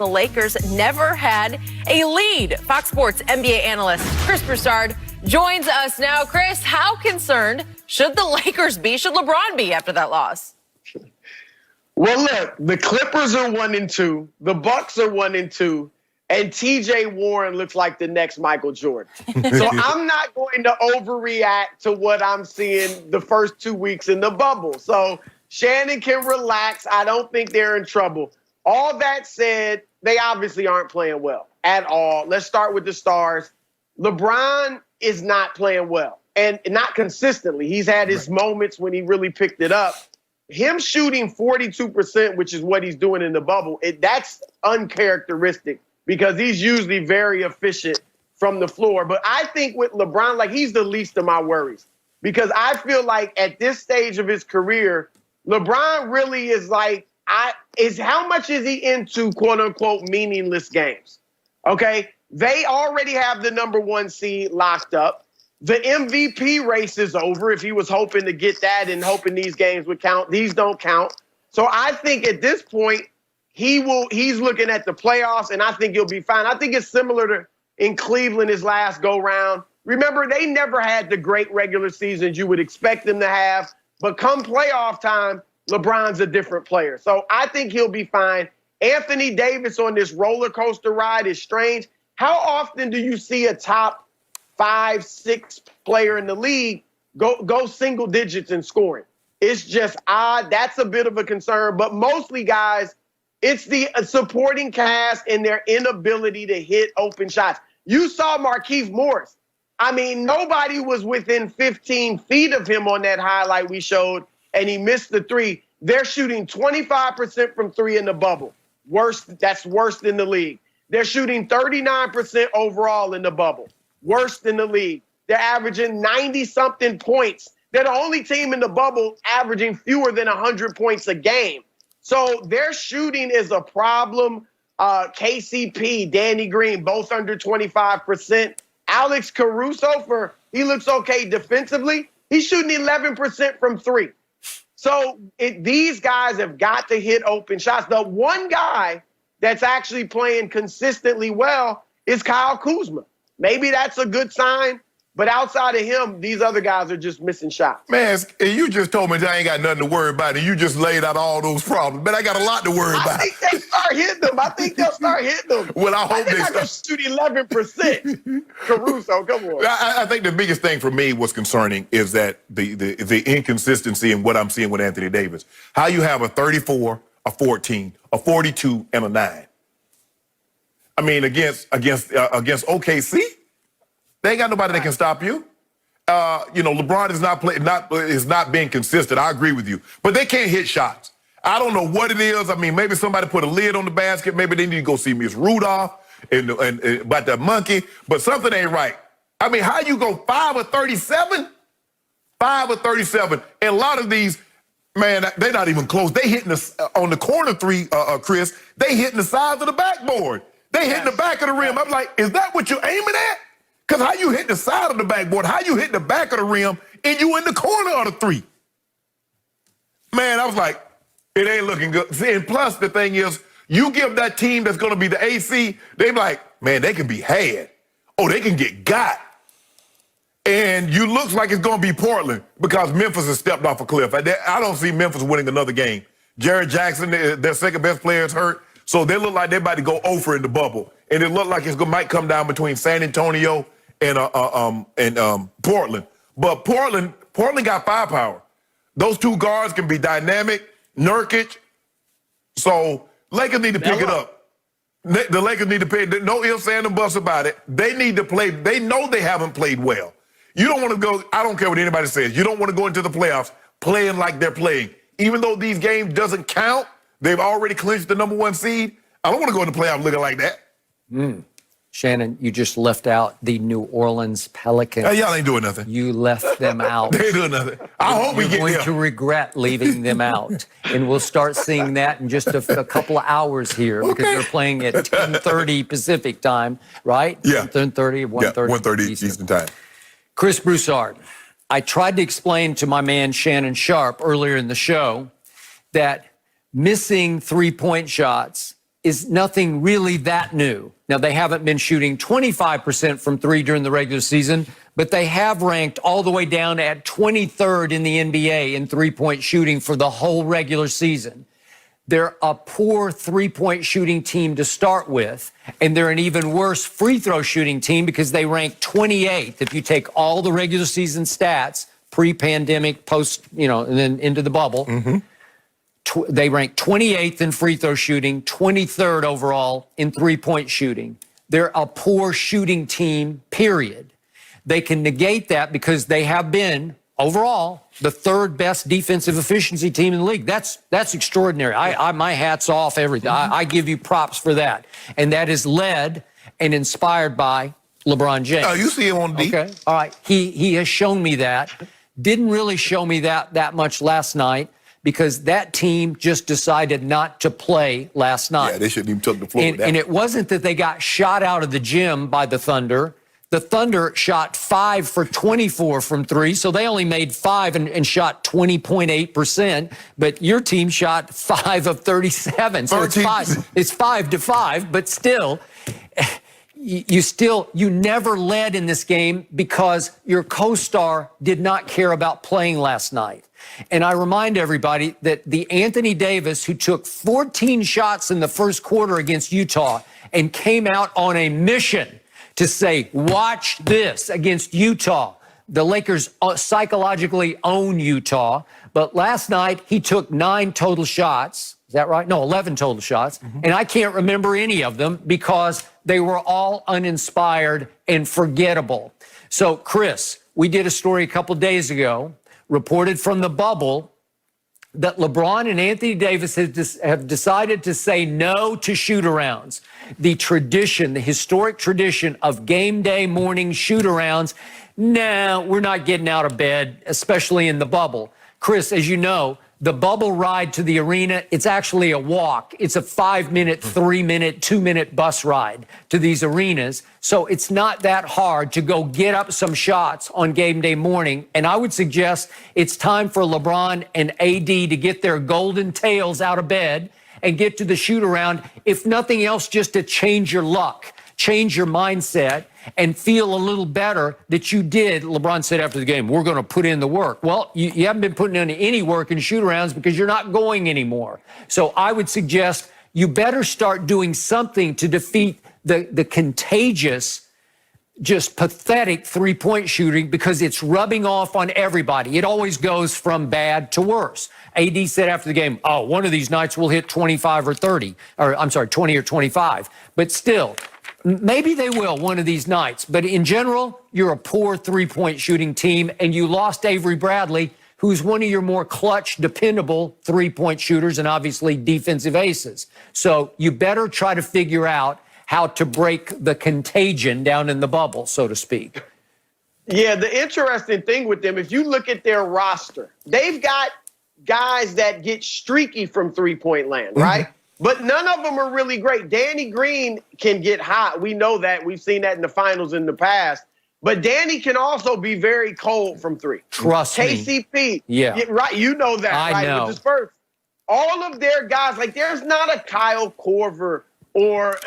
The Lakers never had a lead. Fox Sports NBA analyst Chris Broussard joins us now. Chris, how concerned should the Lakers be? Should LeBron be after that loss? Well, look, the Clippers are 1-2, the Bucks are 1-2, and T.J. Warren looks like the next Michael Jordan. So I'm not going to overreact to what I'm seeing the first 2 weeks in the bubble. So Shannon can relax. I don't think they're in trouble. All that said, they obviously aren't playing well at all. Let's start with the stars. LeBron is not playing well, and not consistently. He's had his moments when he really picked it up. Him shooting 42%, which is what he's doing in the bubble, that's uncharacteristic because he's usually very efficient from the floor. But I think with LeBron, like, he's the least of my worries because I feel like at this stage of his career, LeBron really is like, how much is he into quote unquote meaningless games? Okay. They already have the #1 seed locked up. The MVP race is over. If he was hoping to get that and hoping these games would count, these don't count. So I think at this point, he's looking at the playoffs, and I think he'll be fine. I think it's similar to in Cleveland his last go round. Remember, they never had the great regular seasons you would expect them to have, but come playoff time, LeBron's a different player. So I think he'll be fine. Anthony Davis on this roller coaster ride is strange. How often do you see a top 5, 6 player in the league go single digits in scoring? It's just odd. That's a bit of a concern. But mostly, guys, it's the supporting cast and their inability to hit open shots. You saw Markieff Morris. I mean, nobody was within 15 feet of him on that highlight we showed, and he missed the three. They're shooting 25% from three in the bubble. That's worst in the league. They're shooting 39% overall in the bubble. Worst in the league. They're averaging 90-something points. They're the only team in the bubble averaging fewer than 100 points a game. So their shooting is a problem. KCP, Danny Green, both under 25%. Alex Caruso, he looks okay defensively. He's shooting 11% from three. So these guys have got to hit open shots. The one guy that's actually playing consistently well is Kyle Kuzma. Maybe that's a good sign, but outside of him, these other guys are just missing shots. Man, you just told me that I ain't got nothing to worry about, and you just laid out all those problems. But I got a lot to worry about. I think they start hitting them. I think they'll start hitting them. Well, I hope they start. Shoot 11%. Caruso, come on. I think the biggest thing for me was concerning is that the inconsistency in what I'm seeing with Anthony Davis. How you have a 34, a 14, a 42, and a 9. I mean, against OKC, they ain't got nobody that can stop you. LeBron is not being consistent. I agree with you, but they can't hit shots. I don't know what it is. I mean, maybe somebody put a lid on the basket. Maybe they need to go see Miss Rudolph and about that monkey. But something ain't right. I mean, how you go 5 of 37? 5 of 37, and a lot of these. Man, they're not even close. They hitting on the corner three, Chris. They hitting the sides of the backboard. They hitting the back of the rim. I'm like, is that what you're aiming at? Because how you hit the side of the backboard, how you hit the back of the rim, and you in the corner of the three. Man, I was like, it ain't looking good. See, and plus, the thing is, you give that team that's going to be the AC, they be like, man, they can be had. Oh, they can get got. And you looks like it's going to be Portland because Memphis has stepped off a cliff. I don't see Memphis winning another game. Jared Jackson, their second best player, is hurt. So they look like they're about to go over in the bubble. And it looked like it might come down between San Antonio and Portland. But Portland got firepower. Those two guards can be dynamic. Nurkic. So Lakers need to pick it up. The Lakers need to pay. No ifs, ands, and buts about it. They need to play. They know they haven't played well. You don't want to go, I don't care what anybody says, you don't want to go into the playoffs playing like they're playing. Even though these games doesn't count, they've already clinched the #1 seed. I don't want to go into the playoffs looking like that. Shannon, you just left out the New Orleans Pelicans. Y'all ain't doing nothing. You left them out. They ain't doing nothing. I hope we get there. You're going to regret leaving them out. And we'll start seeing that in just a couple of hours here because they're playing at 10:30 Pacific time, right? Yeah. 10:30, 1:30 1:30 Eastern time. Chris Broussard, I tried to explain to my man Shannon Sharp earlier in the show that missing three-point shots is nothing really that new. Now, they haven't been shooting 25% from three during the regular season, but they have ranked all the way down at 23rd in the NBA in three-point shooting for the whole regular season. They're a poor three-point shooting team to start with, and they're an even worse free throw shooting team because they rank 28th. If you take all the regular season stats, pre-pandemic, post, and then into the bubble, they rank 28th in free throw shooting, 23rd overall in three-point shooting. They're a poor shooting team, period. They can negate that because they have been, overall, the third best defensive efficiency team in the league. That's extraordinary. My hat's off, everything. I give you props for that. And that is led and inspired by LeBron James. Oh, you see him on D. Okay, all right. He has shown me that. Didn't really show me that much last night because that team just decided not to play last night. Yeah, they shouldn't even took the floor. And it wasn't that they got shot out of the gym by the Thunder. The Thunder shot 5 for 24 from three, so they only made 5 and shot 20.8%. But your team shot 5 of 37, so it's 5 to 5. But still, you never led in this game because your co-star did not care about playing last night. And I remind everybody that the Anthony Davis, who took 14 shots in the first quarter against Utah and came out on a mission to say, watch this against Utah. The Lakers psychologically own Utah. But last night, he took 9 total shots. Is that right? No, 11 total shots. And I can't remember any of them because they were all uninspired and forgettable. So, Chris, we did a story a couple days ago, reported from the bubble, that LeBron and Anthony Davis have decided to say no to shoot-arounds. The tradition, the historic tradition of game day morning shoot-arounds, no, we're not getting out of bed, especially in the bubble. Chris, as you know, the bubble ride to the arena, it's actually a walk. It's a 5-minute, 3-minute, 2-minute bus ride to these arenas. So it's not that hard to go get up some shots on game day morning. And I would suggest it's time for LeBron and AD to get their golden tails out of bed and get to the shoot around. If nothing else, just to change your luck, change your mindset, and feel a little better that you did. LeBron said after the game, we're going to put in the work. Well, you haven't been putting in any work in shoot-arounds because you're not going anymore. So I would suggest you better start doing something to defeat the contagious, just pathetic three-point shooting because it's rubbing off on everybody. It always goes from bad to worse. AD said after the game, oh, one of these nights we'll hit 25 or 30, or I'm sorry, 20 or 25. But still, maybe they will one of these nights. But in general, you're a poor three-point shooting team, and you lost Avery Bradley, who's one of your more clutch, dependable three-point shooters and obviously defensive aces. So you better try to figure out how to break the contagion down in the bubble, so to speak. Yeah, the interesting thing with them, if you look at their roster, they've got guys that get streaky from three-point land, right? But none of them are really great. Danny Green can get hot. We know that. We've seen that in the finals in the past. But Danny can also be very cold from three. Trust me. KCP. Yeah. Right. You know that, I know. With the Spurs. All of their guys, like there's not a Kyle Korver or,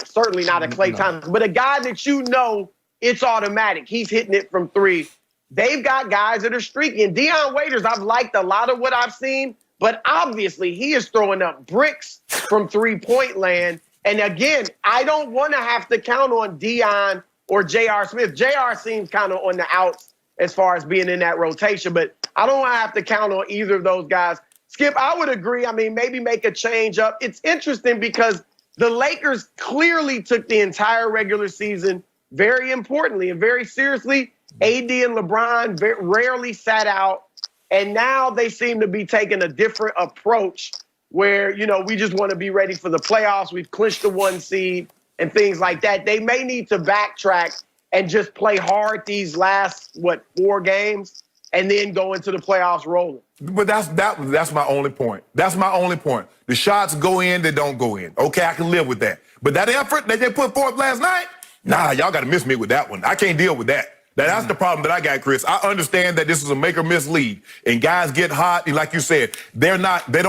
certainly not a Klay Thompson, but a guy that you know it's automatic. He's hitting it from three. They've got guys that are streaky. And Dion Waiters, I've liked a lot of what I've seen. But obviously, he is throwing up bricks from three-point land. And again, I don't want to have to count on Dion or J.R. Smith. J.R. seems kind of on the outs as far as being in that rotation. But I don't want to have to count on either of those guys. Skip, I would agree. I mean, maybe make a change up. It's interesting because the Lakers clearly took the entire regular season very importantly and very seriously. AD and LeBron rarely sat out. And now they seem to be taking a different approach where, we just want to be ready for the playoffs. We've clinched the 1 seed and things like that. They may need to backtrack and just play hard these last, 4 games and then go into the playoffs rolling. But that's my only point. That's my only point. The shots go in, they don't go in. Okay, I can live with that. But that effort that they put forth last night, nah, y'all got to miss me with that one. I can't deal with that. That's the problem that I got, Chris. I understand that this is a make or miss league, and guys get hot, and like you said, they don't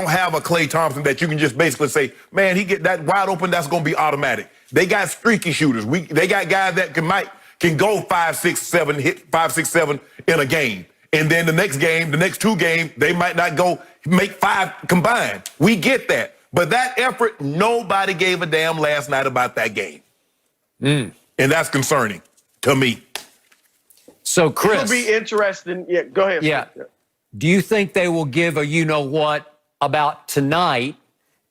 have a Klay Thompson that you can just basically say, man, he get that wide open, that's gonna be automatic. They got streaky shooters. They got guys that can go 5, 6, 7, hit 5, 6, 7 in a game. And then the next game, the next 2 games, they might not go make 5 combined. We get that. But that effort, nobody gave a damn last night about that game. And that's concerning to me. So, Chris. It'll be interesting. Yeah, go ahead. Yeah. Do you think they will give a you-know-what about tonight,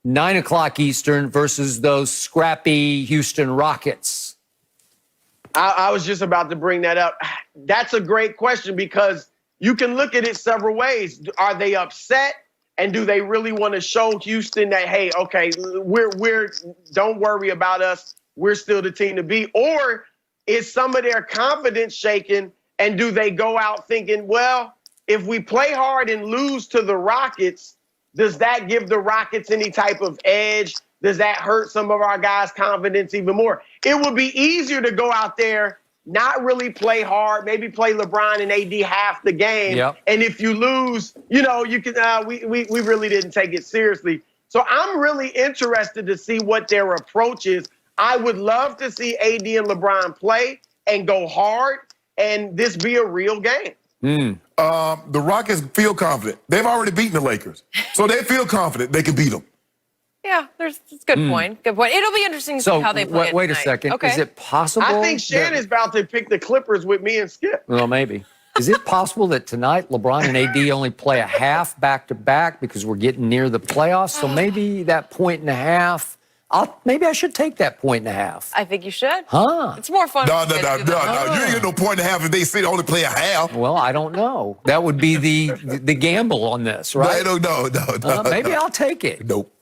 9 o'clock Eastern, versus those scrappy Houston Rockets? I was just about to bring that up. That's a great question because you can look at it several ways. Are they upset? And do they really want to show Houston that, hey, okay, we're don't worry about us. We're still the team to beat? Or is some of their confidence shaken? And do they go out thinking, well, if we play hard and lose to the Rockets, does that give the Rockets any type of edge? Does that hurt some of our guys' confidence even more? It would be easier to go out there, not really play hard, maybe play LeBron and AD half the game. Yep. And if you lose, you can we really didn't take it seriously. So I'm really interested to see what their approach is. I would love to see AD and LeBron play and go hard and this be a real game. The Rockets feel confident. They've already beaten the Lakers. So they feel confident they can beat them. Yeah, that's a good point. Good point. It'll be interesting to see how they play. Wait a second. Okay. Is it possible? I think Shannon's about to pick the Clippers with me and Skip. Well, maybe. Is it possible that tonight LeBron and AD only play a half back-to-back because we're getting near the playoffs? So maybe that 1.5. Maybe I should take that 1.5. I think you should. Huh? It's more fun. No. You ain't get no 1.5 if they say only play a half. Well, I don't know. That would be the gamble on this, right? No. Maybe I'll take it. Nope.